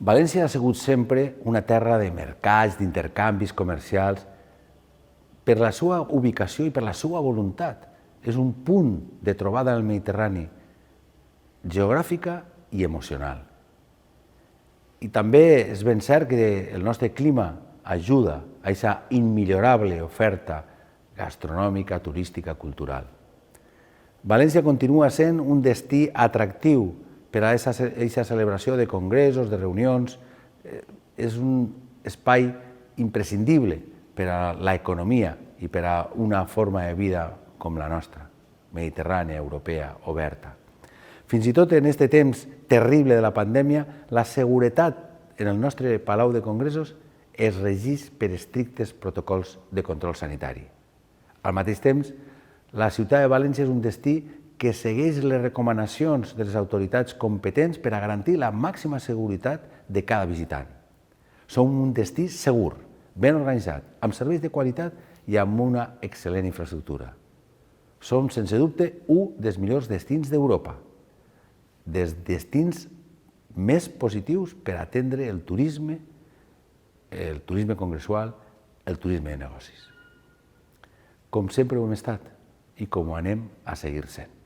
València ha sigut sempre una terra de mercats, d'intercanvis comercials, per la seva ubicació i per la seva voluntat. És un punt de trobada en el Mediterrani, geogràfica i emocional. I també és ben cert que el nostre clima ajuda a aquesta immillorable oferta gastronòmica, turística, cultural. València continua sent un destí atractiu per a aquesta celebració de congressos, de reunions. És un espai imprescindible per a l'economia i per a una forma de vida com la nostra, mediterrània, europea, oberta. Fins i tot en aquest temps terrible de la pandèmia, la seguretat en el nostre Palau de Congressos es regeix per estrictes protocols de control sanitari. Al mateix temps, la ciutat de València és un destí que segueix les recomanacions de les autoritats competents per a garantir la màxima seguretat de cada visitant. Som un destí segur, ben organitzat, amb serveis de qualitat i amb una excel·lent infraestructura. Som, sense dubte, un dels millors destins d'Europa, dels destins més positius per atendre el turisme congressual, el turisme de negocis. Com sempre ho hem estat i com ho anem a seguir sent.